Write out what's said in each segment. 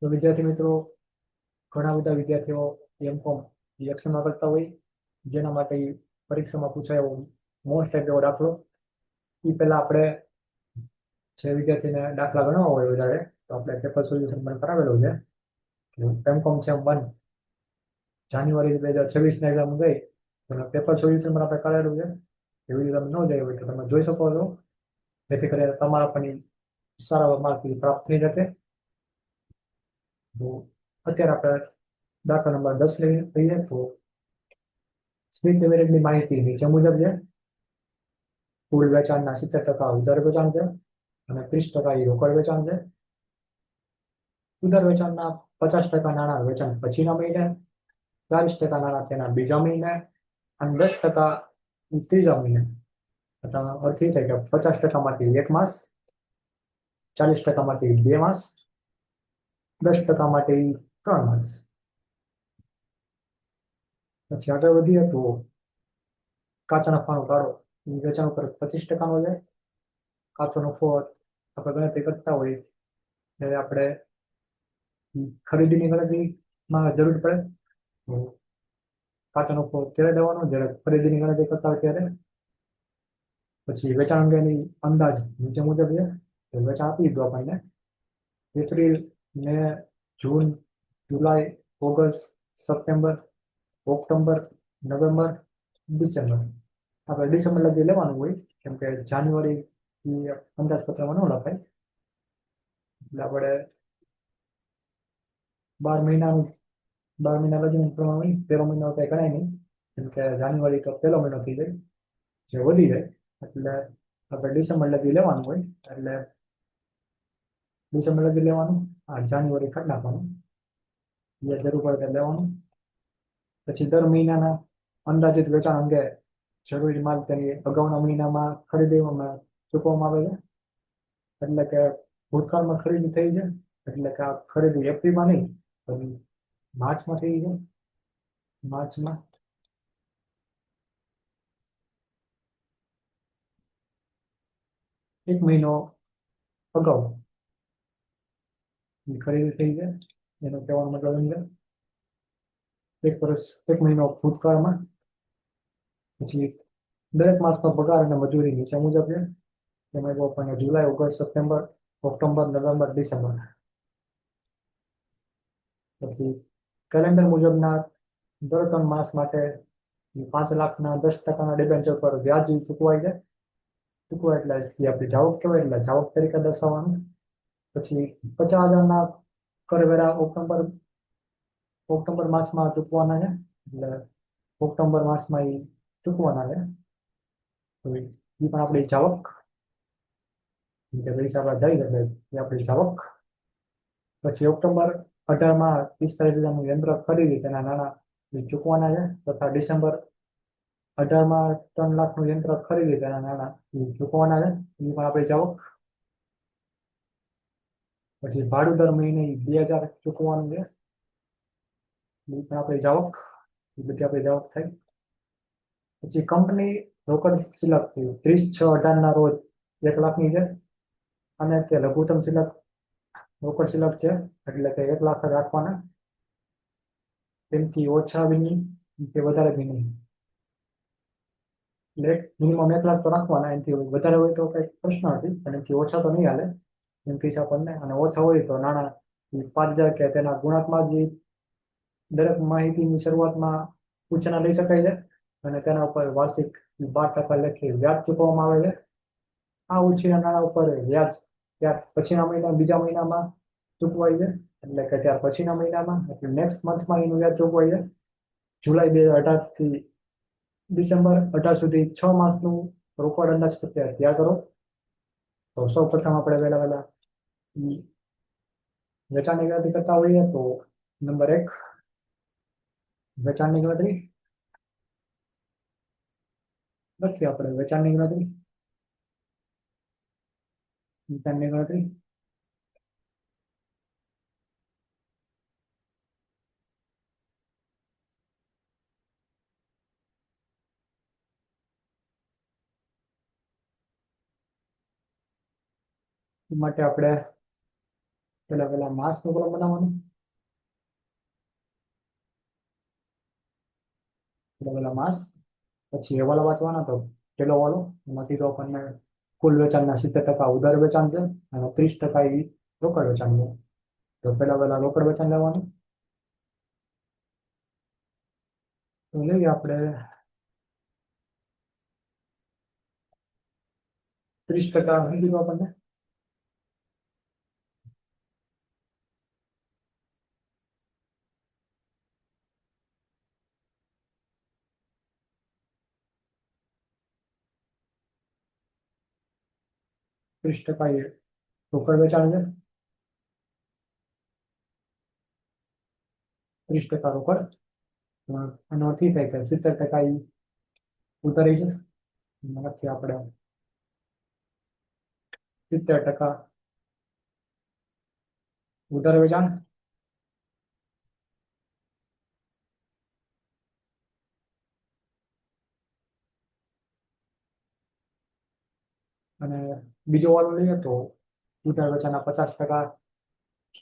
તો વિદ્યાર્થી મિત્રો, ઘણા બધા વિદ્યાર્થીઓ એમ.કોમ એક્શનમાં કરતા હોય, જેના માટે પરીક્ષામાં પૂછાય એવો મોસ્ટ એવો દાખલો. એ પહેલા આપણે જે વિદ્યાર્થીને દાખલા ગણવા હોય વધારે, તો આપણે પેપર સોલ્યુશન પણ કરાવેલું છે. એમ.કોમ છે 1 જાન્યુઆરી 2026 એક્ઝામ ગઈ, પેપર સોલ્યુશન પણ આપણે કરાવેલું છે. એ વિડીયો તમે ન જોયો હોય તો તમે જોઈ શકો છો, જેથી કરીને તમારા પણ સારા માર્ક પ્રાપ્ત થઈ શકે. તો અત્યારે આપણે દાખલા નંબર 10 લઈએ તો સ્પીડ ડિવિડન્ડની માહિતી નીચે મુજબ છે. કુલ વેચાણના 70% ઉધાર વેચાણ છે અને 30% એ રોકડ વેચાણ છે. ઉધાર વેચાણના 50% નાણાં વેચાણ પછીના મહિને, 40% નાણાં તેના બીજા મહિને અને 10% ત્રીજા મહિને. અર્થ એ થાય કે 50%માંથી 1 માસ, 40%માંથી 2 માસ, 10%માંથી 3 માસ. પછી આગળ વધીએ તો કાચા નફાનો ગાળો વેચાણ ઉપર 25%નો છે. કાચો નફો આપણે ગણતરી કરતા હોય ત્યારે આપણે ખરીદીની ગણતરીમાં જરૂર પડે. કાચો નફો ત્યારે દેવાનો જ્યારે ખરીદીની ગણતરી કરતા હોય ત્યારે. પછી વેચાણ અંગેની અંદાજ નીચે મુજબ છે. વેચાણ આપી દીધું આપણને એપ્રિલ, મે, જૂન, જુલાઈ, ઓગસ્ટ, સપ્ટેમ્બર, ઓક્ટોબર, નવેમ્બર, ડિસેમ્બર. આપણે ડિસેમ્બર લગી લેવાનું હોય, કેમ કે જાન્યુઆરી અંદાજપત્રમાં ન લખાય. એટલે આપણે 12 મહિના લગીનું પ્રમાણ હોય. પહેલો મહિનો કંઈ ગણાય નહીં, કેમ કે જાન્યુઆરી તો પહેલો મહિનો થઈ જાય, જે વધી જાય. એટલે આપણે ડિસેમ્બર લગી લેવાનું હોય. એટલે ડિસેમ્બર લગી લેવાનું, જાન્યુઆરી કાઢી નાખવાનું, જે જરૂર પડે લેવાનું. પછી દર મહિનાના અંદાજિત વેચાણ અંગે જરૂરી માલ તેની અગાઉના મહિનામાં ખરીદવામાં ચૂકવવામાં આવે છે. એટલે કે ભૂતકાળમાં ખરીદી થઈ છે, એટલે કે આ ખરીદી એપ્રિલમાં નહીં પણ માર્ચમાં થઈ છે. માર્ચમાં એક મહિનો અગાઉ ખરીદી થઈ છે, એનો કહેવાનો મતલબ એમ છે એક મહિનો ભૂતકાળમાં. પછી દરેક માસનો પગાર અને મજૂરી નીચે મુજબ છે. તેમાં આપણને જુલાઈ, ઓગસ્ટ, સપ્ટેમ્બર, ઓક્ટોબર, નવેમ્બર, ડિસેમ્બર. પછી કેલેન્ડર મુજબના દર 3 માસ માટે 5 લાખના 10%ના ડિબેન્ચર પર વ્યાજ ચૂકવાય છે. ચૂકવાય એટલે આપણી જાવક કહેવાય, એટલે જાવક તરીકે દર્શાવવાનું. પછી 50,000ના કરવેરા ઓક્ટોબર માસમાં ચૂકવાના છે, એટલે ઓક્ટોબર માસમાં એ ચૂકવાના છે. તો એ પણ આપણી જાવક, પૈસા આપણે જઈ શકે એ આપણી જાવક. પછી ઓક્ટોબર 18માં 45,000નું યંત્ર ખરીદી તેના નાણાં ચૂકવાના છે, તથા ડિસેમ્બર 18માં 3 લાખનું યંત્ર ખરીદી તેના નાણાં ચૂકવાના છે, એ પણ આપણી જાવક. પછી ભાડું દર મહિને 2,000 ચૂકવવાનું છે, એ પણ આપણી જાવક. એ બધી આપણી જાવક થાય. પછી કંપની રોકડ શિલક 30/6/18ના રોજ 1 લાખની છે, અને તે લઘુત્તમ શિલક રોકડ શિલક છે, એટલે કે 1 લાખ રાખવાના. તેનાથી ઓછા બી નહીં, તે વધારે બી નહીં. મિનિમમ 1 લાખ તો રાખવાના. એનાથી વધારે હોય તો કંઈ પ્રશ્ન નથી, અને એનાથી ઓછા તો નહીં હાલે એમ કહી આપણને. અને ઓછા હોય તો નાણાં 5,000 કે તેના ગુણાંકમાં જ દરેક માહિતીની શરૂઆતમાં સૂચના લઈ શકાય છે, અને તેના ઉપર વાર્ષિક 12% લેખે વ્યાજ ચૂકવવામાં આવે છે. આ ઉછીના નાણાં ઉપર વ્યાજ ત્યાર પછીના મહિના, બીજા મહિનામાં ચૂકવાય છે, એટલે કે ત્યાર પછીના મહિનામાં, એટલે નેક્સ્ટ મંથમાં એનું વ્યાજ ચૂકવાય છે. જુલાઈ 2018 થી ડિસેમ્બર 18 સુધી 6 માસનું રોકડ અંદાજપત્ર તૈયાર કરો. તો સૌ પ્રથમ આપણે વહેલા વેચાણની ગણતરી કરતા હોઈએ તો નંબર 1 વેચાણની ગણતરી લખીએ. આપણે વેચાણની ગણતરી માટે આપણે પેલા માસ નું કોલમ બનાવવાનું. પેલા માસ, પછી હવાલો વાંચવાના. તો પેલો વાલો એમાંથી તો આપણને કુલ વેચાણના 70% ઉધાર વેચાણ છે અને 30% એ રોકડ વેચાણ છે. તો પેલા રોકડ વેચાણ લેવાનું. તો લઈએ આપણે 30% શું કીધું આપણને? 30% એ રોકડ વેચાણ છે. 30% રોકડ. એનો અર્થ એ થાય કે 70% એ ઉધારી છે. એમાંથી આપણે 70% ઉધાર વેચાણ અને બીજો વાળો લઈએ તો ઉધાર વેચાણના 50%.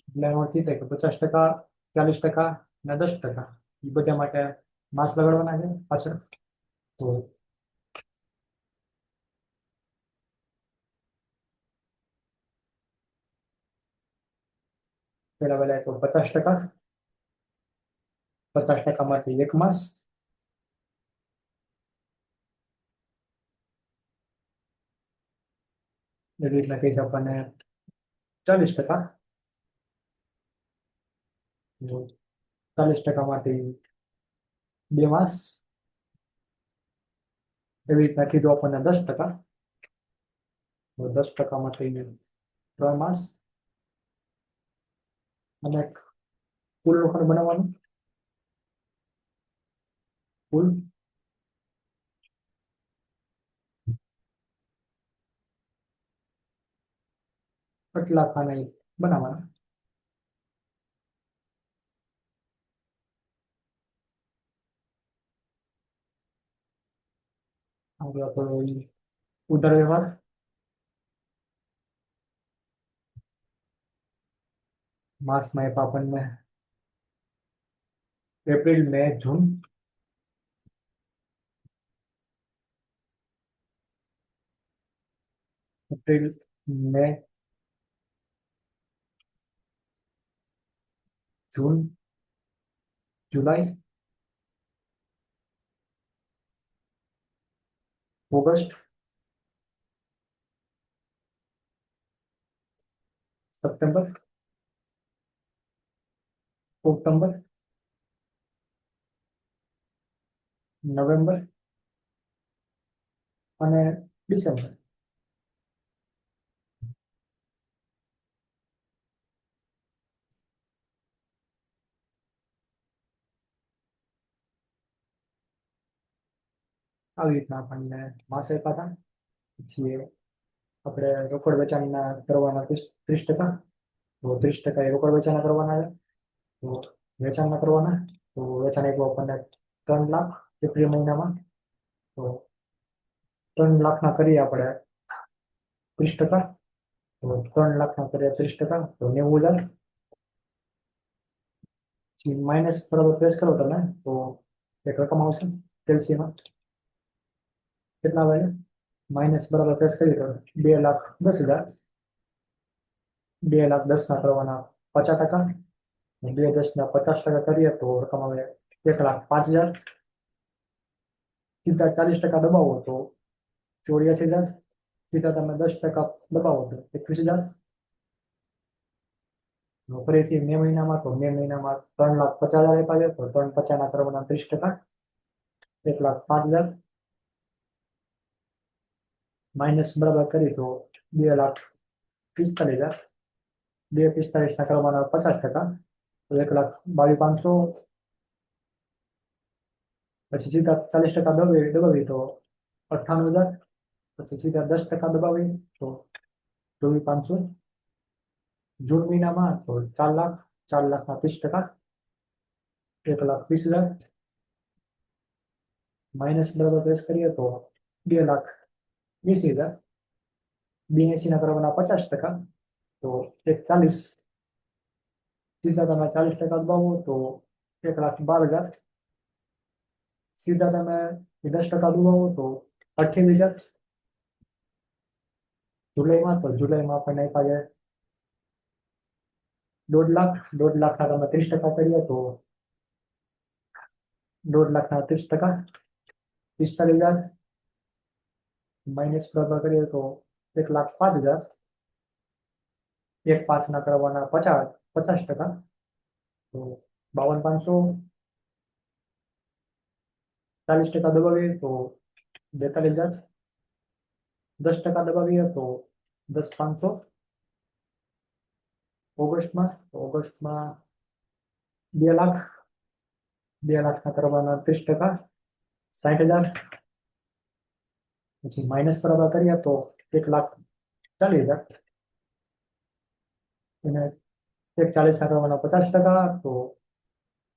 એટલે એનો અર્થ એ થાય કે 50%, 40% અને 10% એ બધા માટે માસ લગાડવાના છે પાછળ. તો પેલા તો 50%. 50% માંથી 1 માસ. એવી રીતના કહી છે આપણને 40%. 40% માંથી 2 માસ. એવી રીતના કીધું આપણને 10%. 10% માંથી 3 માસ. અને કુલ રોકડ બનાવવાનું. કુલ કેટલા ખાના બનાવવાના. આગળ આપણો ઉધાર વ્યવહાર. માસમાં આપ્યા આપણને એપ્રિલ, મે, જૂન. એપ્રિલ, મે, જૂન, જુલાઈ, ઓગસ્ટ, સપ્ટેમ્બર, ઓક્ટોબર, નવેમ્બર અને ડિસેમ્બર. આવી રીતના આપણને માસ આપ્યા હતા. પછી આપણે રોકડ વેચાણના કરવાના 30%. તો 30% એ રોકડ વેચાણ કરવાના છે. તો વેચાણના કરવાના. તો વેચાણ આપ્યું આપણને 3 લાખ એપ્રિલ મહિનામાં. તો 3 લાખના કરીએ આપણે 30%. તો 3 લાખના કરીએ 30%. તો 90,000. પછી માઇનસ બરાબર પ્રેસ કરો તમે તો એક રકમ આવશે કેલ્સીમાં. કેટલા આવે? માઇનસ બરાબર પ્રેસ કરી તો 2,10,000. 2,10,000 કરવાના 50%. 2,10,000 50% કરીએ તો રકમ આવે 1,05,000. સીધા 40% દબાવો તો 84,000. સીધા તમે 10% દબાવો તો 21,000. ફરીથી મે મહિનામાં તો મે મહિનામાં 3,50,000 આપ્યા છે. તો 3,50,000 કરવાના 30%. 1,05,000. માઇનસ બરાબર કરી તો 2,45,000. 2,45,000 કરવાના 50%. તો 1,22,500. પછી સીધા 40% દબાવી તો 98,000. પછી સીધા 10% દબાવી તો 24,500. જૂન મહિનામાં તો 4,00,000. 4,00,000ના 30%. 1,20,000. માઇનસ બરાબર પ્રેસ કરીએ તો 2,80,000. 82 ના કરવાના 50%. તો 41,000. સીધા તમે 40% દબાવો તો 1,12,000, સીધા તમે 10% દબાવો તો 28,000. જુલાઈમાં આપણને આપ્યા છે 1,50,000. 1,50,000 તમે 30% કરીએ તો 1,50,000 30%, 45,000. માઇનસ બરાબર કરીએ તો 1,05,000. 1,5 ના કરવાના 50%, તો 52,500. 40% દબાવીએ તો 42,000. 10% દબાવીએ તો 10,500. ઓગસ્ટમાં 2,00,000. 2,00,000 ના કરવાના 30%, 60,000. પછી માઇનસ બરાબર કરીએ તો 1,40,000. એને 1,40 ના કરવાના 50%, તો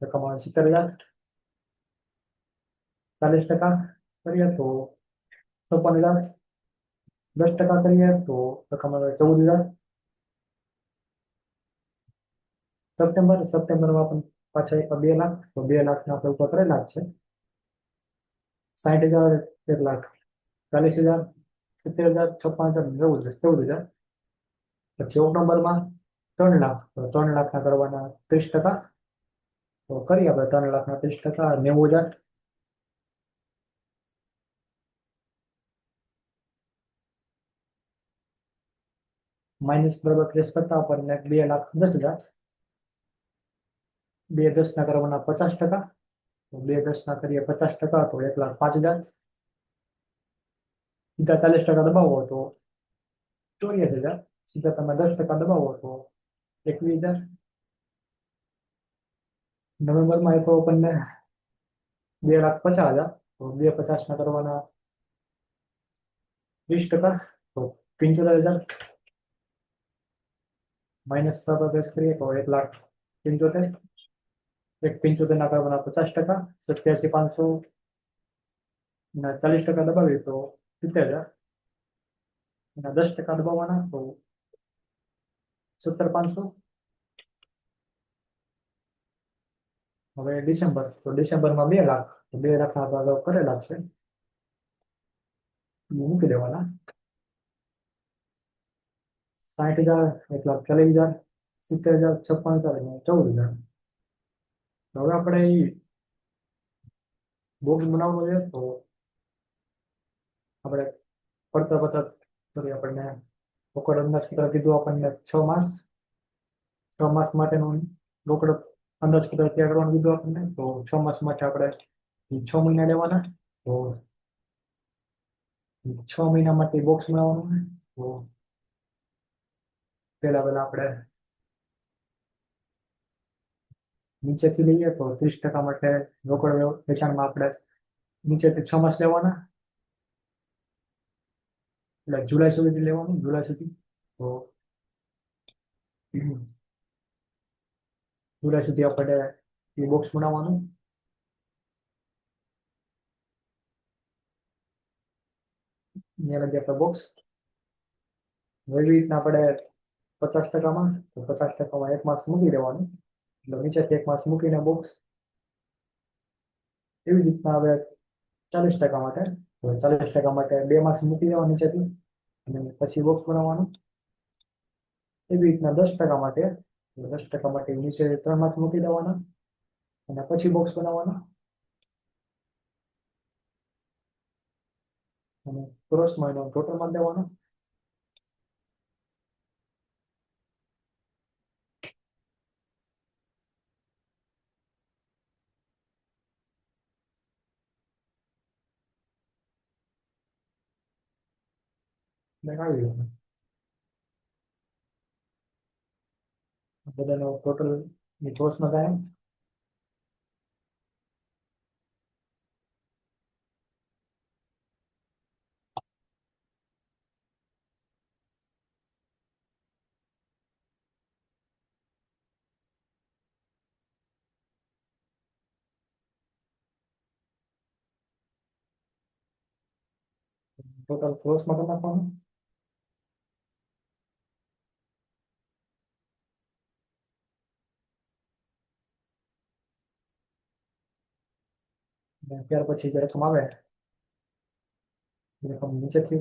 રકમ આવે 70,000. 40% કરીએ તો 56,000. 10% કરીએ તો રકમ આવે 14,000. સપ્ટેમ્બરમાં પણ પાછા 2,00,000, તો 2,00,000 ના આપણે ઉપર કરેલા જ છે. 60,000, 1,40,000, 70,000, 56,000, 14,000. પછી ઓક્ટોબરમાં 3,00,000, તો 3,00,000 ના કરવાના 30%, તો કરીએ આપણે 3,00,000 ના 30%, 90,000. માઇનસ બરાબર પ્રેસ કરતા આપણને 2,10,000. 2,10 ના કરવાના 50%, તો 2,10 ના કરીએ 50%, તો 1,05,000. સીધા 40% દબાવો તો 84,000. સીધા તમે 10% દબાવો તો 21,000. નવેમ્બરમાં આપ્યો આપણને 2,50,000, તો 2,50 ના કરવાના 30%, તો 75,000. માઇનસ બરાબર પ્રેસ કરીએ તો 1,75,000. 1,75 ના કરવાના 50%, 87,500. 40% દબાવીએ તો 70,000. 10% દબાવવાના તો 17,500. હવે ડિસેમ્બર, તો ડિસેમ્બરમાં 2,00,000, તો 2,00,000 ના ભાગ કરેલા છે, મૂકી દેવાના. 60,000, 1,40,000, 70,000, 56,000 અને 14,000. હવે આપણે બોક્સ બનાવવાનું છે, તો આપણે પડતર આપણને રોકડ અંદાજપત્ર કીધું આપણને 6 માસ. 6 માસ માટેનું રોકડ અંદાજપત્ર તૈયાર કરવાનું કીધું આપણને, તો 6 માસ માટે આપણે 6 મહિના લેવાના. તો 6 મહિના માટે બોક્સ બનાવવાનું. તો પેલા આપણે નીચેથી લઈએ તો 30% માટે રોકડ વેચાણમાં આપણે નીચેથી 6 માસ લેવાના, એટલે જુલાઈ સુધી લેવાનું. જુલાઈ સુધી, તો જુલાઈ સુધી આપણે એ બોક્સ બનાવવાનું. આપણે બોક્સ એવી રીતના આપણે 50%માં, તો 50%માં 1 માસ મૂકી દેવાનું, એટલે નીચેથી 1 માસ મૂકીને બોક્સ. એવી રીતના હવે 40% માટે, તો 40% માટે 2 માસ મૂકી દેવા નીચેથી, અને પછી બોક્સ બનાવવાનું. એવી રીતના 10% માટે, 10% માટે નીચે 3 માસ મૂકી દેવાના, અને પછી બોક્સ બનાવવાના. અને ક્રોસમાં એનો ટોટલમાં દેવાનો. આવી ગયું બધાનો ટોટલ ક્રોસમાં થાય. ટોટલ ક્રોસમાં કરી નાખવાનું. અને ત્યાર પછી જે રકમ આવે એ રકમ નીચેથી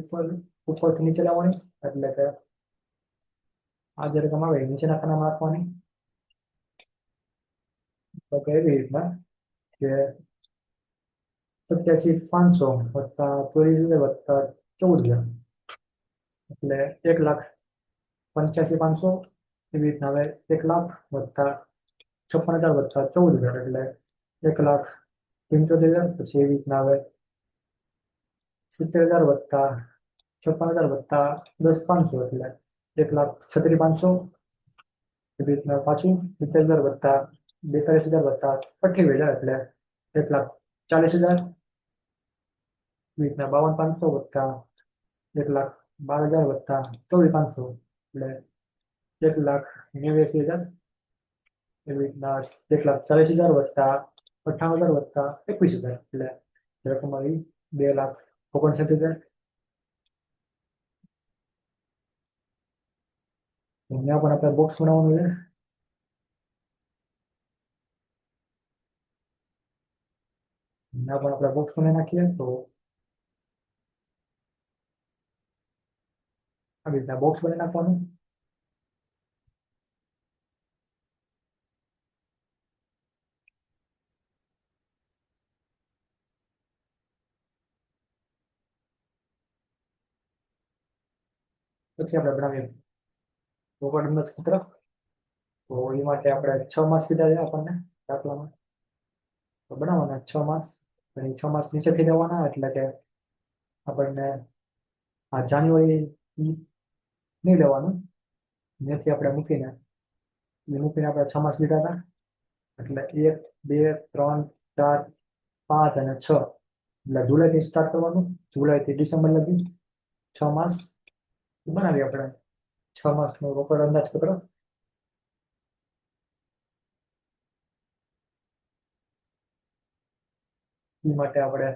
ઉપરથી નીચે લાવવાની, એટલે કે આ જે રકમ આવે એ નીચેના ખાનામાં રાખવાની. તો કે એવી રીતના કે 87,500 વત્તા 24,000 વત્તા 14,000 એટલે 1,85,500. એવી રીતના હવે 1,00,000 વત્તા 56,000 વત્તા 14,000 એટલે 1,75,000. પછી એવી રીતના હવે 70,000 વત્તા 56,000 વત્તા 10,500 એટલે 1,36,500. એવી રીતના પાછું 70,000 વત્તા 42,000 વત્તા 28,000 એટલે 1,40,000. એવી રીતના 52,500 વત્તા 1,12,000 વત્તા 24,500 એટલે 1,89,000. એવી રીતના 1,40,000 વત્તા 58,000 વત્તા 21,000 એટલે રકમ આવી 2,59,000. અહીંયા પણ આપણે બોક્સ બનાવવાનું છે. અહીંયા પણ આપણે બોક્સ બનાવી નાખીએ તો આવી રીતના બોક્સ બનાવી નાખવાનું. પછી આપણે બનાવીએ રોકડ અંદાજપત્ર. તો એ માટે આપણે 6 માસ કીધા છે આપણને દાખલામાં. તો બનાવવાના 6 માસ. અને 6 માસ નીચેથી દેવાના, એટલે કે આપણને આ જાન્યુઆરી નહીં લેવાનું, ત્યાંથી આપણે મૂકીને આપણે 6 માસ લીધા હતા. એટલે 1, 2, 3, 4, 5 અને 6 એટલે જુલાઈથી સ્ટાર્ટ કરવાનું. જુલાઈથી ડિસેમ્બર લગી 6 માસ બનાવીએ આપણે 6 માસનો રોકડ અંદાજપત્ર. એ માટે આપણે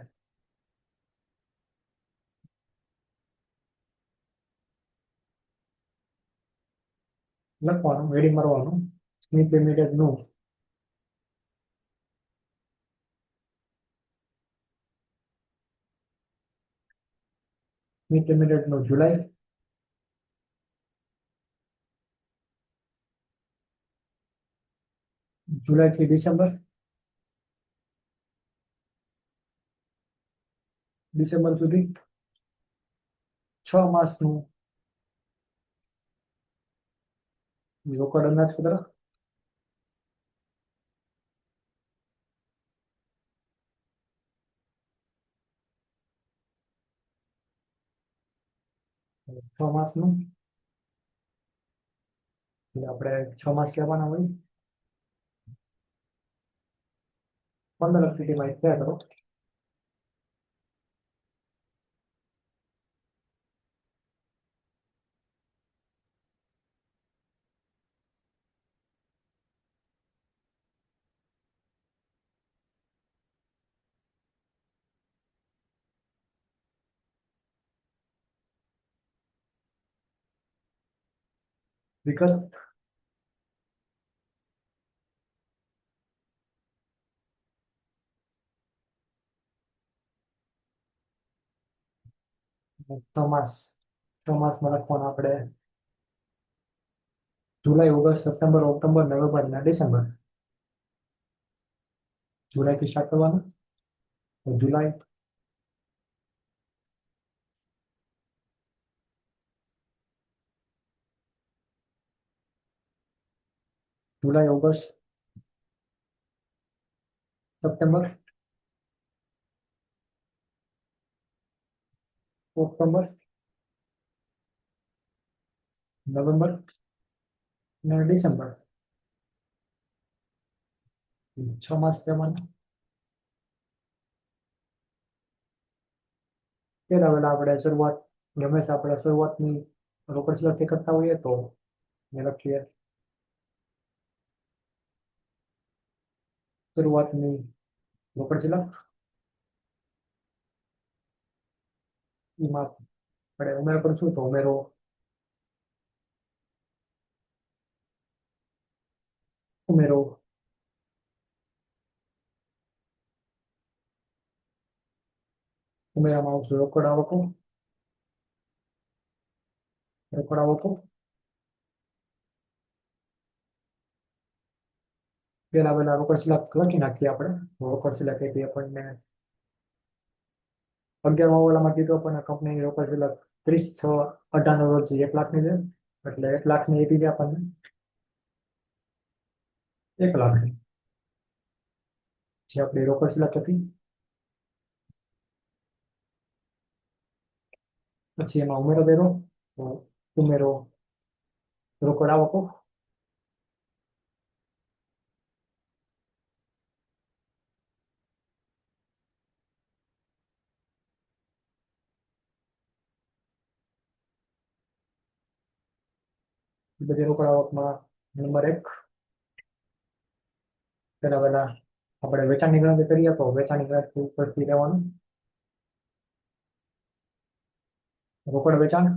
લખવાનું, હેડિંગ મારવાનું સ્મિથ લિમિટેડ નું સ્મિથ લિમિટેડ નું જુલાઈ, જુલાઈથી ડિસેમ્બર, ડિસેમ્બર સુધી 6 માસનું રોકડ અંદાજપત્ર. છ માસનું એટલે આપણે 6 માસ લેવાના હોય. 15 એક્ટિવિટીમાં થયા કરો. વિકલ્પ ચોમાસ, ચોમાસમાં લખવાનું આપણે જુલાઈ, ઓગસ્ટ, સપ્ટેમ્બર, ઓક્ટોબર, નવેમ્બર અને ડિસેમ્બર. જુલાઈથી સ્ટાર્ટ કરવાનું. તો જુલાઈ, જુલાઈ, ઓગસ્ટ, સપ્ટેમ્બર, ઓક્ટોબર, નવેમ્બર અને ડિસેમ્બર. 6 માસ લેવાના. પેલા આપણે શરૂઆત હંમેશા આપણે શરૂઆતની રોકડ સિલેક્ટ કરતા હોઈએ તો લખીએ શરૂઆતની રોકડ સિલેક્ટ. એમાં આપણે ઉમેરો કરશું તો ઉમેરો ઉમેરો ઉમેરામાં આવશે રોકડ આવકો. રોકડ આવકો પેલા રોકડ સિલક લખી નાખીએ આપણે. રોકડ સિલક એટલે આપણને 11મા ઓલામાં કીધું આપણને કંપનીની રોકડ સિલક 30/6/18 રોજ 1 લાખની છે. એટલે 1 લાખની આપી દે આપણને 1 લાખની જે આપણી રોકડ સિલક હતી. પછી એમાં ઉમેરો કર્યો તો ઉમેરો રોકડ આવકો. બધી રોકડ આવકમાં નંબર 1 પહેલા આપણે વેચાણની ગણતરી કરીએ તો વેચાણની ગણતરી ઉપરથી લેવાનું. રોકડ વેચાણ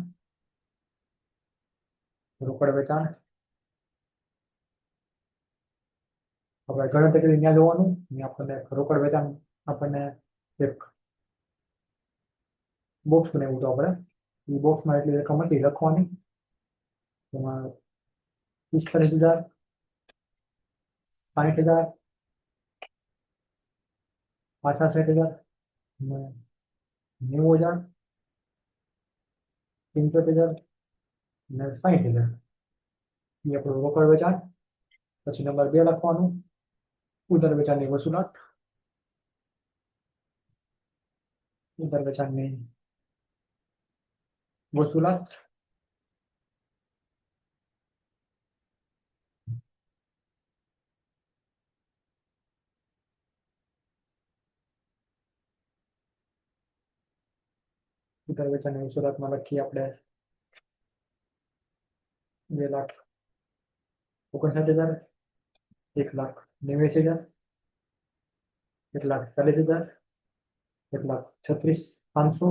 આપણે ગણતરી કરી ત્યાં જોવાનું. આપણને રોકડ વેચાણ આપણને એક બોક્સ બનાવ્યું હતું આપણે. એ બોક્સમાં એટલી રકમ હતી લખવાની. એમાં 45,000, 60,000, 65,000 અને 90,000, 75,000 અને 60,000. એ આપણું રોકડ વેચાણ. પછી નંબર 2 લખવાનું ઉધાર વેચાણની વસૂલાત. ઉધાર વેચાણની વસૂલાત. ઉધાર વેચાણની વસૂલાતમાં લખીએ આપણે 2,59,000, 1,89,000, 1,40,000, 1,36,500,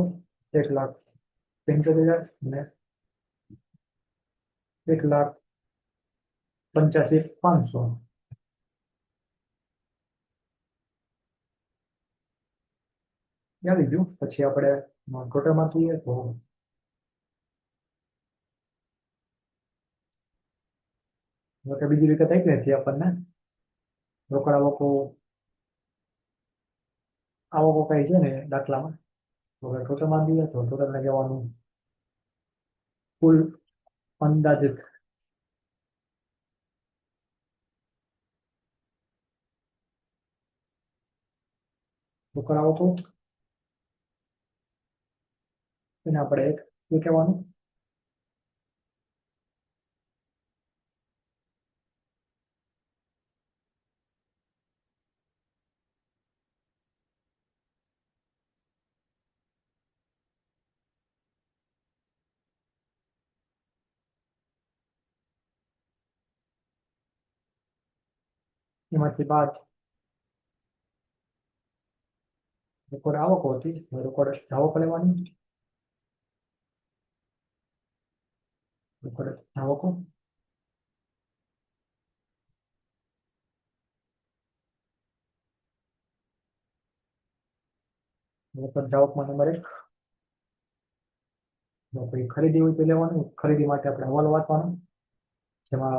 1,75,000 અને 1,85,500. આવી ગયું. પછી આપણે ટોટલમાં જોઈએ તો બીજી વિગત આપી નથી આપણને. રોકડ આવકો કઈ છે ને દાખલામાં. તો ટોટલમાં દઈએ તો ટોટલને કહેવાનું કુલ અંદાજિત રોકડ આવકો એને આપણે એ કહેવાનું. એમાંથી બાદ રોકડ આવકો હતી. રોકડ આવક લેવાની. રોકડ આવકો રોકડ આવકમાં નંબર 1 કોઈ ખરીદી હોય તો લેવાનું. ખરીદી માટે આપણે હવાલો વાંચવાનો. જેમાં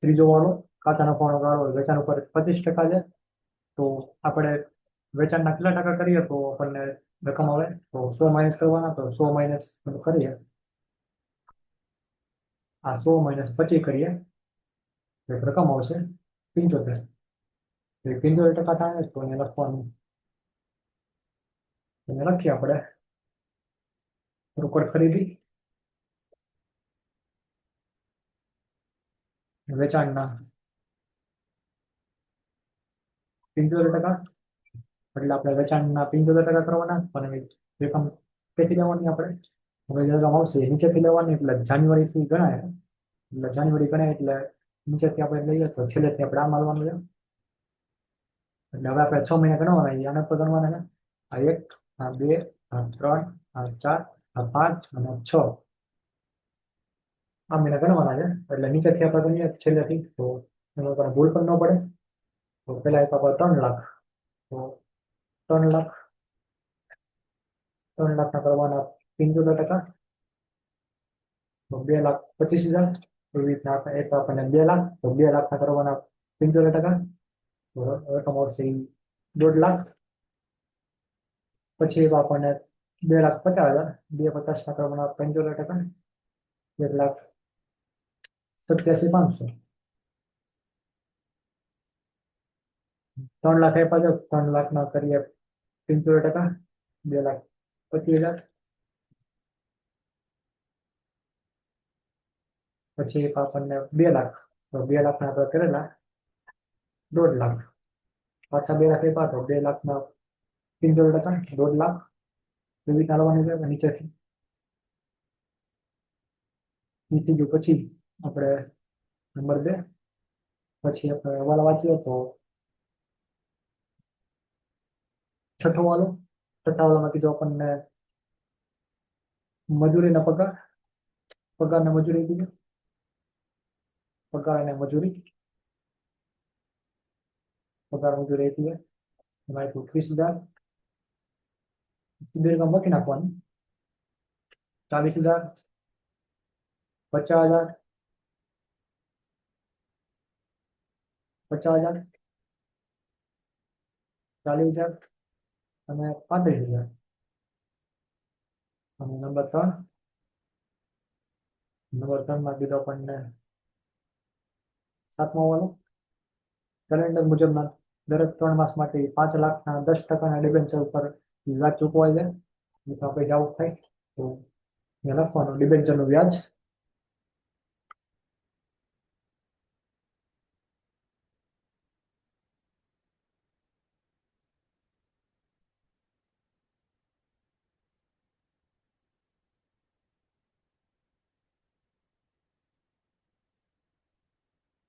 ત્રીજો વાળો કાચા નફાનો ગાળો વેચાણ ઉપર 25% છે. તો આપણે વેચાણના કેટલા ટકા કરીએ તો આપણને રકમ આવે. તો 100 માઇનસ કરવાના. તો 100 માઇનસ કરીએ. આ 100 માઇનસ 25 કરીએ એક રકમ આવશે 75. 75% થાય તો એને લખવાનું. એને લખીએ આપણે રોકડ ખરીદી વેચાણના 75%. એટલે આપણે વેચાણના 75% કરવાના. અને રકમ ક્યાંથી લેવાની આપણે? હવે જે રકમ આવશે એ નીચેથી લેવાની. એટલે જાન્યુઆરીથી ગણાય. એટલે જાન્યુઆરી ગણાય એટલે નીચેથી આપણે લઈએ તો છેલ્લેથી આપણે આમ આવવાનું છે. એટલે હવે આપણે 6 મહિના ગણવાના. આના પર ગણવાના છે. આ 1, આ 2, આ 3, આ 4, આ 5 અને 6 આ મહિના ગણવાના છે. એટલે નીચેથી આપણે ગણીએ છેલ્લેથી તો એમાં પણ ભૂલ પણ ન પડે. તો પેલા એક આપણે 3 લાખ. તો 3 લાખ 3 લાખના કરવાના 75%, તો 2,25,000. એવી રીતના એક આપણને 2 લાખ, તો 2 લાખના કરવાના 75%, તો રકમ આવશે 1.5 લાખ. પછી આપણને 2,50,000, 2,50,000ના કરવાના 75%, 1,87,500. 3 લાખ આપ્યા છે, 3 લાખના કરીએ 75%, 2,25,000. પછી આપણને 2 લાખ, તો 2 લાખના આપણે કરેલા 1.5 લાખ. પાછા 2 લાખ આપ્યા, તો 2 લાખના 75%, 1.5 લાખ. એવી ચાલવાની છે નીચેથી. થઈ ગયું. પછી આપણે નંબર 2, પછી આપણે હવાલો વાંચીએ તો છઠ્ઠો વાલો. છઠ્ઠા વાલામાં કીધું આપણને મજૂરીના પગાર, પગાર ને મજૂરી કીધું, પગાર અને મજૂરી, પગાર મજૂરી આપી એમાં 30,000. સીધી રકમ લખી નાખવાની, 40,000, 50,000, 50,000, 40,000 અને 35,000. અને નંબર 3, નંબર 3માં કીધું આપણને સાતમો વાળો. કેલેન્ડર મુજબના દરેક 3 માસ માટે 5,00,000ના 10%ના ડિબેન્ચર ઉપર વ્યાજ ચૂકવાય છે. આપણે આવું થાય તો લખવાનું ડિબેન્ચરનું વ્યાજ.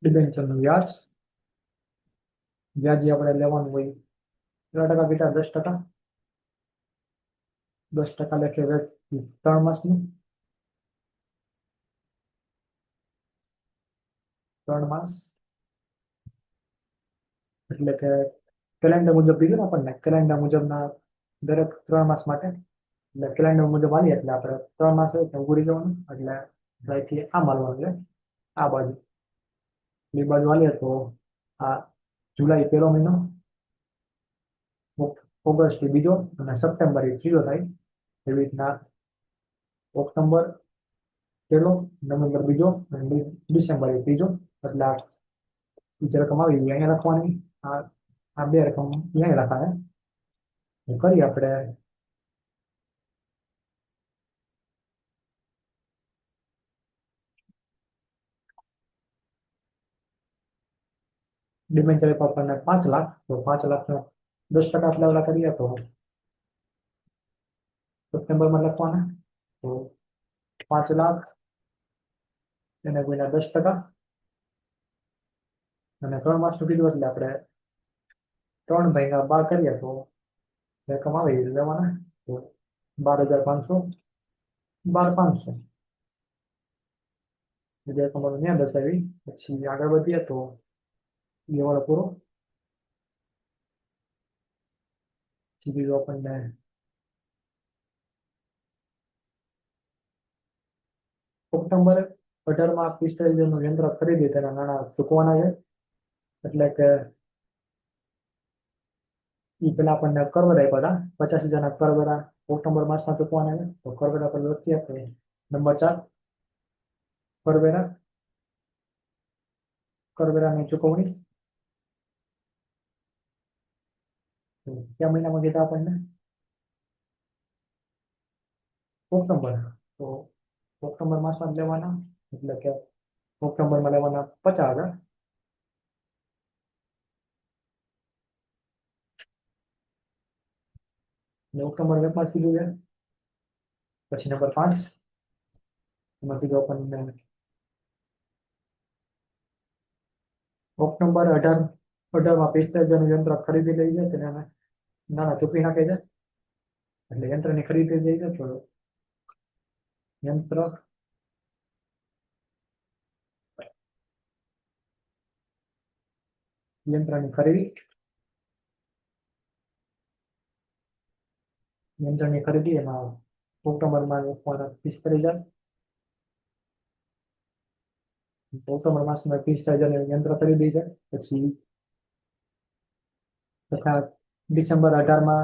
ડિબેન્ચરનું વ્યાજ, વ્યાજ જે આપણે લેવાનું હોય કેટલા ટકા કીધા? 10%. 10% લેખે 3 માસનું, 3 માસ એટલે કે કેલેન્ડર મુજબ કીધું ને આપણને, કેલેન્ડર મુજબના દરેક 3 માસ માટે. એટલે કેલેન્ડર મુજબ આવીએ એટલે આપણે 3 માસ હોય તો ઉઘડી જવાનું. એટલે અહીંથી આમ હાલવાનું છે, આ બાજુ. એ બાજુ હાલીએ તો આ જુલાઈ પહેલો મહિનો, ઓગસ્ટ બીજો અને સપ્ટેમ્બર ત્રીજો થાય. એવી રીતના ઓક્ટોબર પહેલો, નવેમ્બર બીજો અને ડિસેમ્બર ત્રીજો. એટલે જે રકમ આવી ગઈ અહીંયા લખવાની. આ 2 રકમ અહીંયા લખાય. કરીએ આપણે ડિબેન્ચર આપણને 5 લાખ, તો 5,00,000નો 10% આપણે ઓલા કરીએ તો સપ્ટેમ્બરમાં લખવાના. તો 5,00,000 એને કોઈના 10%, અને 3 માસનું કીધું એટલે આપણે 3/12 કરીએ તો રકમ આવી લેવાના. તો 12,500, 12,500 જે તમારું ત્યાં દર્શાવી. પછી આગળ વધીએ તો એ વાળો પૂરો. સીધું આપણને ઓક્ટોબર 18માં 45,000નું યંત્ર ખરીદી તેના નાણાં ચૂકવાના છે. એટલે કે એ પેલા આપણને કરવેરા આપ્યા હતા, 50,000ના કરવેરા ઓક્ટોબર માસમાં ચૂકવાના છે. તો કરવેરા પર લખીએ તો નંબર 4, કરવેરા, કરવેરાની ચૂકવણી. કયા મહિનામાં કીધા આપણને? ઓક્ટોબર. તો ઓક્ટોબર માસમાં જ લેવાના. એટલે કે ઓક્ટોબરમાં લેવાના 50,000. ઓક્ટોબર વેપાર કીધું છે. પછી નંબર 5 એમાં કીધું આપણને ઓક્ટોબર 18માં 45,000નું યંત્ર ખરીદી લઈ જાય તેને નાના ચૂકવી નાખે છે. એટલે યંત્રની ખરીદી થઈ છે. તો યંત્ર યંત્રની ખરીદી, યંત્રની ખરીદી એમાં ઓક્ટોબરમાં 45,000, ઓક્ટોબર માસમાં 30,000 યંત્ર ખરીદી છે. પછી તથા ડિસેમ્બર 18માં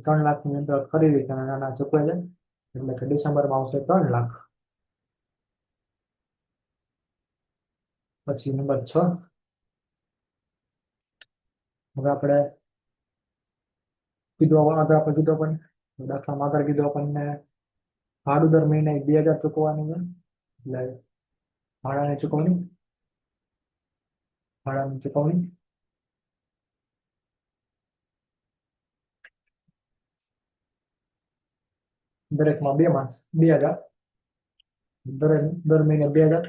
3 લાખનું યંત્ર ખરીદી અને નાના ચૂકવે છે. એટલે કે ડિસેમ્બરમાં આવશે 3 લાખ. પછી નંબર 6, હવે આપણે કીધું આગળ આપણે કીધું પણ દાખલામાં આગળ કીધું આપણને ભાડું દર મહિને 2,000 ચૂકવવાનું છે. એટલે ભાડાની ચૂકવણી દરેકમાં 2 માસ 2,000, દર મહિને 2,000,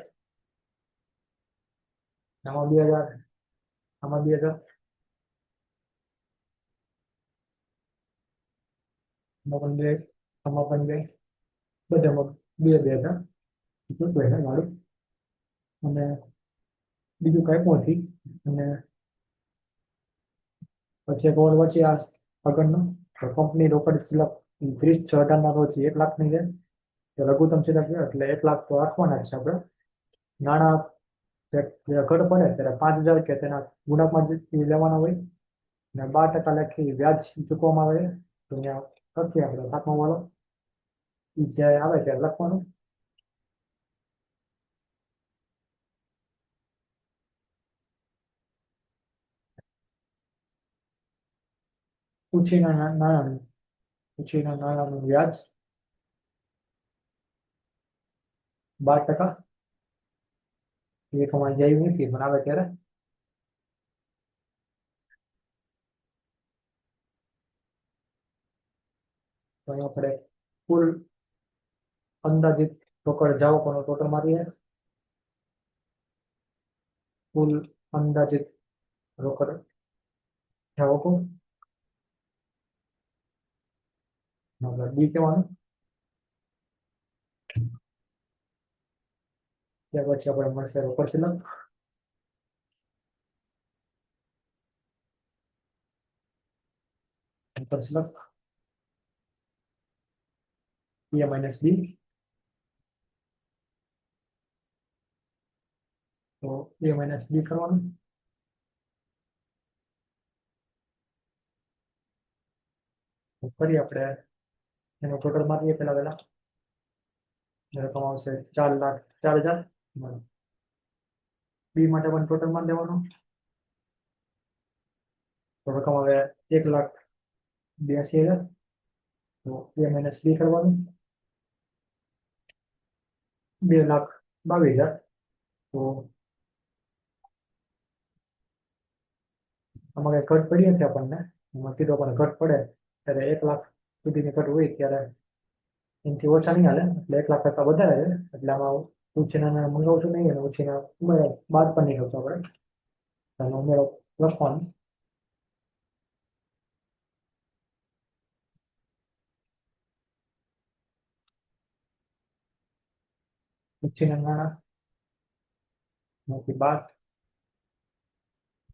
આમાં 2,000, આમાં 2,000, આમાં પણ 2, આમાં પણ 2, બધામાં 2,000 ચૂકવે છે ભાડું. અને બીજું કાંઈ નથી. અને પછી એક ઓર વચ્ચે આ આગળનો કંપની રોકડ શિલ્લક 30/6/18ના રોજ 1 લાખની છે. લઘુત્તમ શિલ્લક છે એટલે 1 લાખ તો રાખવાના જ છે આપણે. નાણાં ઘટ પડે ત્યારે 5,000 કે તેના ગુણાંકમાં લેવાના હોય અને 12% લેખી વ્યાજ ચૂકવવામાં આવે. તો ત્યાં લખીએ આપણે 7મો વાળો, જ્યારે આવે ત્યારે લખવાનું. ઉછીના નાણાંનું વ્યાજ 12%, એ કમાઈ જાય નથી પણ આવે ત્યારે. તો અહીંયા આપણે કુલ અંદાજિત રોકડ જાવકોનો ટોટલ મારીએ. કુલ અંદાજિત રોકડ જાવકો બી કહેવાનું. ત્યાર પછી આપણે મળશે રોકડ શિલ્લક. રોકડ શિલ્લક એ માઇનસ બી. તો એ માઇનસ બી કરવાનું. ફરી આપણે એનો ટોટલ મારીએ પહેલા રકમ આવશે 4,04,000. બી માટે પણ ટોટલ મારી દેવાનું. તો રકમ આવે 1,82,000. તો એ માઇનસ બી કરવાનું 2,22,000. તો આમાં કઈ ઘટ પડી નથી આપણને. એમાં કીધું આપણને ઘટ પડે ત્યારે 1 લાખ સુધીની ઘટ હોય ત્યારે એનાથી ઓછા નહીં હાલે. એટલે 1 લાખ કરતા વધારે છે એટલે આમાં ઉછીના મંગાવશું નહીં અને ઉછીના બાદ પણ નહીં કરશું આપણે. એનો ઉમેરો લખવાનો. ઉછીના નાણાંમાંથી બાદ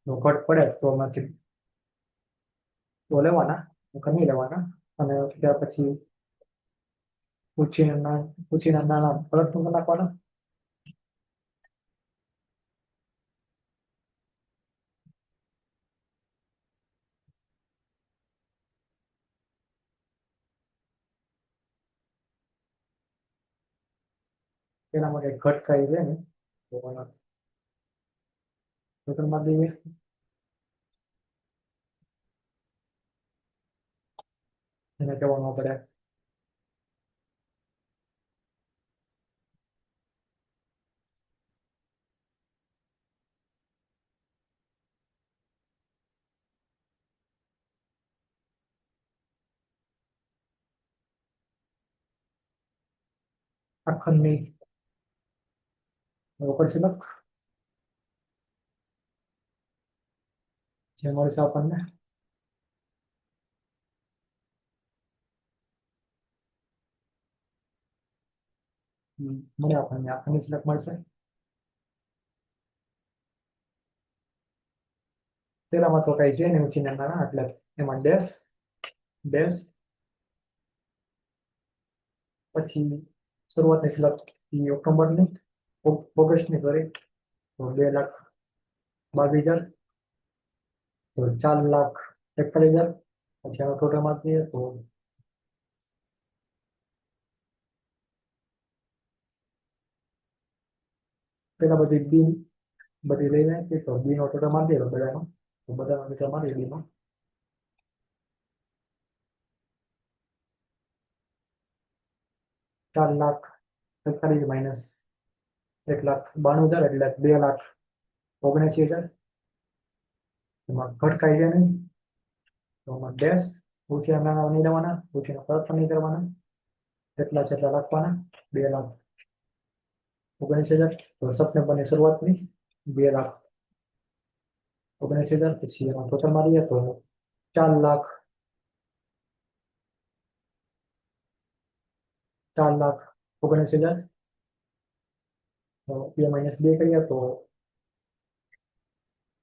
જો ઘટ પડે તો એમાંથી તો લેવાના, નહીં લેવાના. અને ત્યાર પછી ઉછીના નાણાં પરત નાખવાના. તેના માટે ઘટ કાંઈ છે ને તો ટોટલમાં દઈએ. એને કહેવાનું આપણે આખંડની રોકડ શિલ્લક જે મળશે આપણને આપણને આખંડની શિલ્લક મળશે. પેલામાં તો કઈ છે નહીં ઉછીના નાણાં એટલે એમાં ડેશ ડેશ પછી શરૂઆતની સિલક ઓક્ટોબરની ઓગસ્ટની કરી તો 2,22,000, તો 4,41,000. પછી આનો ટોટલ માં દઈએ તો પેલા બધી લઈ નાખીએ તો બી નો ટોટલ મારી દઈએ બધાનો, તો બધાનો ટોટલ મારી બી નો 4,41,000 માઇનસ 1,92,000 એટલે 2,79,000. એમાં ઘટકાઈ જાય નહીં તો આમાં ડેશ ઓછીના નાના નહીં લેવાના, ઓછીના પરત પણ નહીં કરવાના, એટલા છે એટલા રાખવાના. 2,79,000 તો સપ્ટેમ્બરની શરૂઆતની 2,79,000. પછી એમાં ટોટલ મારીએ તો 4,79,000. તો 2 માઇનસ 2 કરીએ તો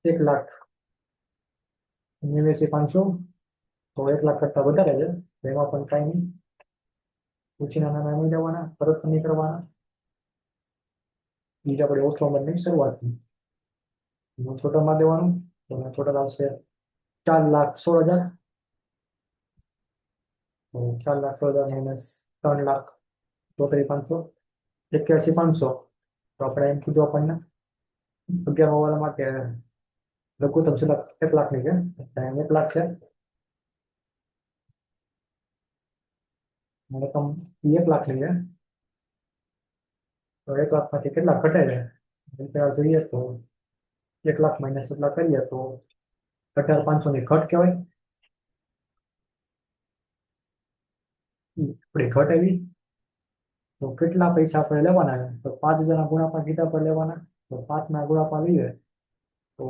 1,89,500. તો 1,00,000 કરતા વધારે છે, એમાં પણ કાંઈ નહીં, ઓછીના નાના નહીં લેવાના, પરત પણ નહીં કરવાના. બીજા આપણે ઓક્ટોબરની શરૂઆતની ટોટલમાં દેવાનું, તો ટોટલ આવશે 4,16,000. તો 4,16,000 માઇનસ 3,34,500, 81,500. તો આપણે એમ કીધું આપણને 11મા વાળામાં કે લઘુત્તમ સિલક 1,00,000ની છે, 1,00,000 છે. રકમ 1,00,000ની છે, તો 1,00,000માંથી કેટલા ઘટે છે પેલા જોઈએ તો 1,00,000 માઇનસ એટલા કરીએ તો 18,500ની ઘટ કહેવાય. આપણી ઘટ એવી તો કેટલા પૈસા આપણે લેવાના છે, તો 5,000ના ગુણાકાર કીધા પર લેવાના, તો 5ના ગુણાકાર લઈએ તો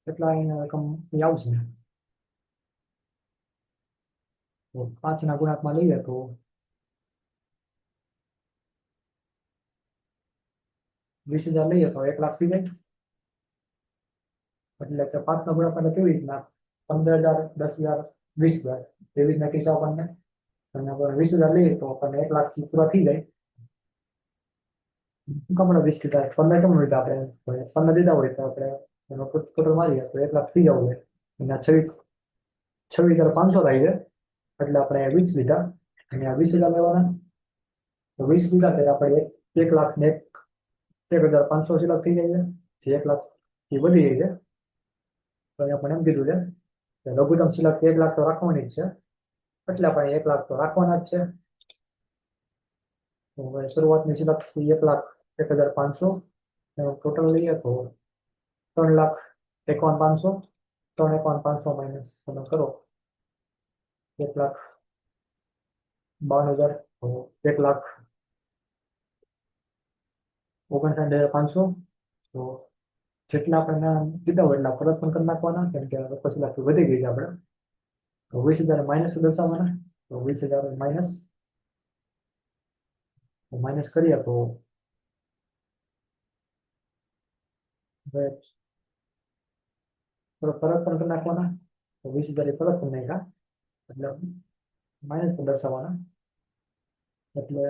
કેટલા એની રકમ આવશે, તો 5ના ગુણાકારમાં લઈએ તો 20,000 લઈએ તો 1,00,000 થઈ જાય. એટલે કે 5ના ગુણાકાર કેવી રીતના 15,000, 10,000, 20,000 એવી રીતના કિસ્સા આપણને, અને આપણે 20,000 લઈએ તો આપણને 1,00,000 પૂરા થઈ જાય. કમણા 20 કીધા 15 કેમ લીધા આપણે, 15 દીધા હોય તો આપણે એનો ટોટલ મારીએ તો 1,00,000 થઈ જવું જોઈએ. અને 26,500 થાય છે, એટલે આપણે 20 લીધા અને આ 20,000 લેવાના, તો 20 લીધા ત્યારે આપણે 1,00,000 ને 1,500 સિલક થઈ જાય છે, જે 1,00,000 થી વધી જાય છે. તો અહીંયા પણ એમ કીધું છે કે લઘુત્તમ સિલક 1,00,000 તો રાખવાની જ છે, એટલે આપણે 1,00,000 તો રાખવાના જ છે. તો હવે શરૂઆતની સિલક 1,01,500, ટોટલ લઈએ તો 3,51,500. 3,51,500 માઇનસ તમે કરો 1,52,000, તો 1,59,500. તો જેટલા આપણે કીધા હોય એટલા પરત પણ કરી નાખવાના, કેમ કે પછી લાખ વધી ગઈ છે આપણે. તો 20,000 માઇનસ દર્શાવવાના, તો 20,000 માઇનસ કરીએ તો પરત પણ કરી નાખવાના, તો 20,000 પરત કરી નાખ્યા એટલે માઇનસ દર્શાવવાના, એટલે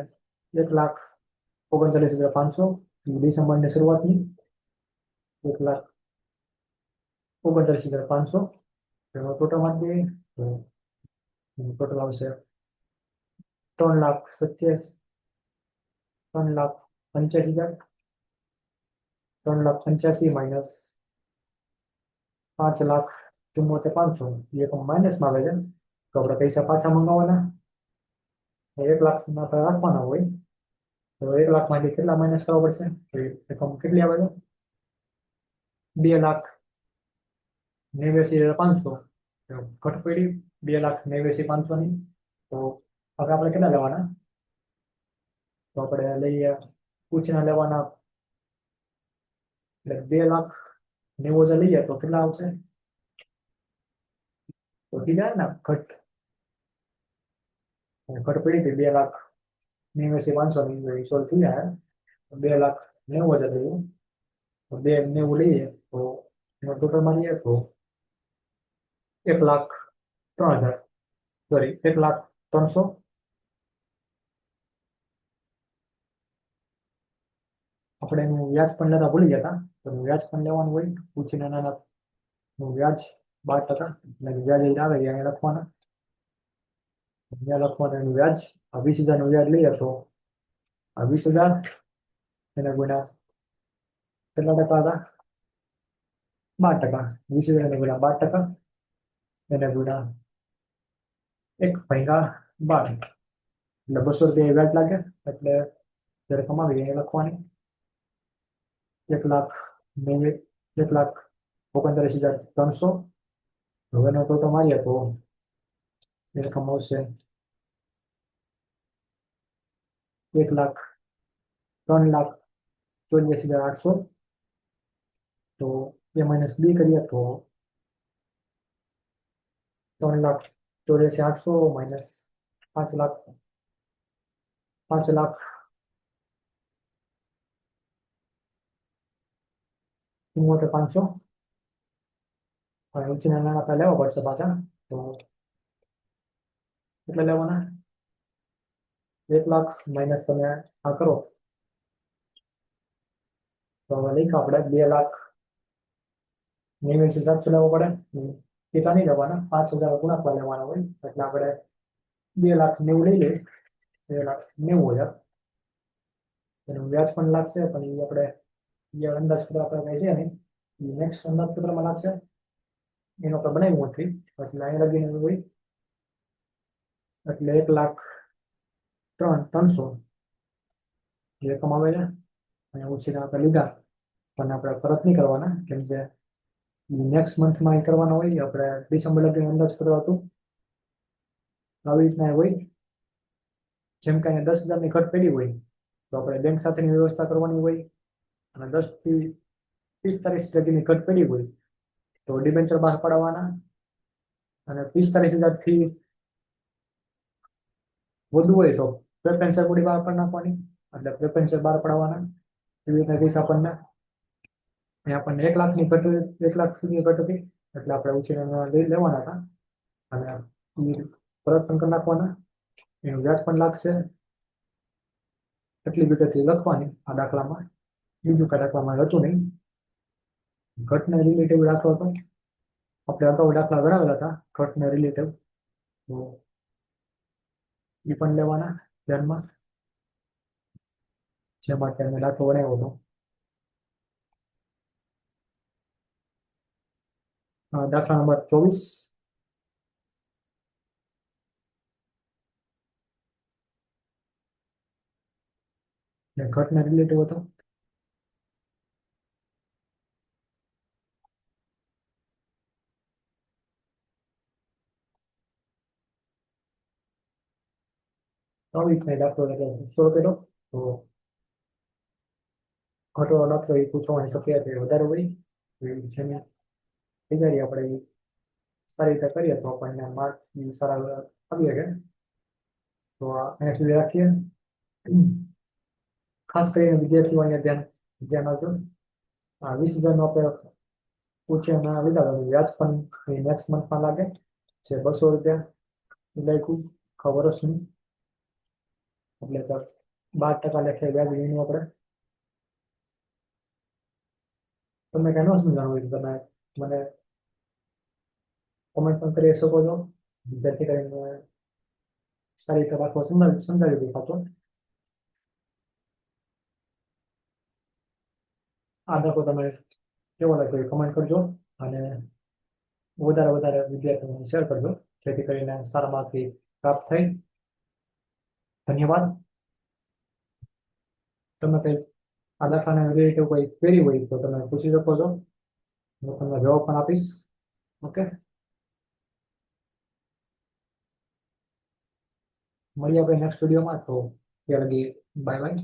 1,39,500 ડિસેમ્બરની શરૂઆતની 1,39,500 એનો ટોટલ માંથી તો ટોટલ આવશે 3,85,000. 3,85,000 માઇનસ 5,74,500 એ પણ માઇનસમાં આવે છે, તો આપણે પૈસા પાછા મંગાવવાના, 1,00,000 રાખવાના હોય તો 1,00,000માંથી કેટલા માઇનસ કરવા પડશે, રકમ કેટલી આવે છે 2,89,500. ઘટ પડી 2,89,500ની. તો હવે આપણે કેટલા લેવાના, તો આપણે લઈએ પૂછીના લેવાના, એટલે 2,90,000 લઈએ તો કેટલા આવશે, તો કીધા ને ઘટ પડી હતી 2,89,500 સોલ્વ થઈ જાય. 2,90,000 લઈએ તો 2,90 લઈએ તો એનો ટોટલ મારીએ તો 1,03,000, સોરી 1,03,000. આપણે એનું વ્યાજ પણ લેતા ભૂલી ગયા હતા. તો વ્યાજ પણ લેવાનું હોય. પૂછીને નાના વ્યાજ 12%, એટલે વ્યાજ અહીં આવે અહીંયા લખવાના. અહીંયા લખવાનું એનું વ્યાજ. આ 20,000નું વ્યાજ લઈએ તો આ 20,000 એને ગુણ્યા કેટલા ટકા હતા? 12%. 20,000 એને ગુણ્યા 12%, એને ગુણ્યા 1/12, એટલે 200 રૂપિયા વ્યાજ લાગે. એટલે જ્યારે કમાવી એ લખવાની 1,39,300. હવે એનો ટોટલ મારીએ તો એ રકમ આવશે 1,03,84,800. તો એ માઇનસ બી કરીએ તો 3,84,800 માઇનસ 5,00,000, 5,74,500. ઊંચીના નાના આપણે લેવા પડશે પાછા. તો કેટલા લેવાના? 1,00,000 માઇનસ તમે આ કરો તો હવે લઈ આપણે 2,89,700 લેવો પડે. ટીકા નહીં લેવાના, 5,000 ગુણાકાર લેવાના હોય. એટલે આપણે 2,90,000 લઈ લઈએ. 2,90,000 એનું વ્યાજ પણ લાગશે, પણ એ આપણે અંદાજપત્ર આપણે કઈ છે નહીં, નેક્સ્ટ અંદાજપત્રમાં લાગશે. એનો આપણે બનાવ્યું નથી, એટલે અહીં લગીને હોય. એટલે 1,03,300 જે રકમ આવે છે. અને ઓછીના આપણે લીધા પણ આપણે પરત નહીં કરવાના, કેમ કે નેક્સ્ટ મંથમાં એ કરવાના હોય. આપણે ડિસેમ્બર લગી અંદાજપત્ર હતું. આવી રીતના હોય. જેમ કે અહીંયા 10,000ની ઘટ પડી હોય તો આપણે બેંક સાથેની વ્યવસ્થા કરવાની હોય. અને 10 થી 30 તારીખ સુધીની ઘટ પડી હોય તો ડિબેન્ચર બહાર પાડવાના. અને 45,000 થી વધુ હોય તો પ્રેફરન્સર મૂડી બહાર પાડી નાખવાની. એટલે પ્રેફરન્સર બહાર પાડવાના. એવી રીતના કેસ આપણને આપણને 1,00,000ની ઘટ, 1,00,000 સુધી ઘટ હતી. એટલે આપણે ઉછીના લઈ લેવાના હતા અને પરત પણ કરી નાખવાના. એનું વ્યાજ પણ લાગશે. એટલી વિગતથી લખવાની આ દાખલામાં. બીજું કઈ દાખલામાં હતું નહીં. ઘટને રિલેટિવ દાખલો હતો. આપણે અગાઉ દાખલા ગણાવેલા હતા ઘટને રિલેટિવ, તો એ પણ લેવાના ધ્યાનમાં. જે માટે અમે દાખલો બનાવ્યો હતો. દાખલા નંબર 24. ઘટને રિલેટિવ હતો. દાખલો એટલે 100 રૂપિયા. તો ઘટો દાખલો એ પૂછવાની શક્યતા વધારે હોય. જેની તૈયારી આપણે સારી રીતે કરીએ તો આપણને માર્ક સારા આવી શકે. તો અહીંયા સુધી રાખીએ. ખાસ કરીને વિદ્યાર્થીઓ અહીંયા ધ્યાન આપજો. 20,000નો આપણે પૂછ્યા લીધા વ્યાજ પણ નેક્સ્ટ મંથમાં લાગે છે 200 રૂપિયા લાગ્યું વર્ષનું. એટલે 12% લેખે વ્યાજ લઈને આપણે તમને કઈ ન સમજાણું હોય તો તમે મને કોમેન્ટ પણ કરી શકો છો, જેથી કરીને સારી રીતે દાખલો સમજાવી દઈ પાછો. આ દાખલો તમે કેવો લાગ્યો એ કમેન્ટ કરજો અને વધારે વિદ્યાર્થીઓને શેર કરજો, જેથી કરીને સારા માર્ક પ્રાપ્ત થાય. ધન્યવાદ. તમે કઈ આ દાખલાને રિલેટિવ કોઈ ક્વેરી હોય તો તમે પૂછી શકો છો. હું તમને જવાબ પણ આપીશ. ઓકે, મળીએ આપણે નેક્સ્ટ વિડીયોમાં. તો ત્યાં લગી બાય બાય.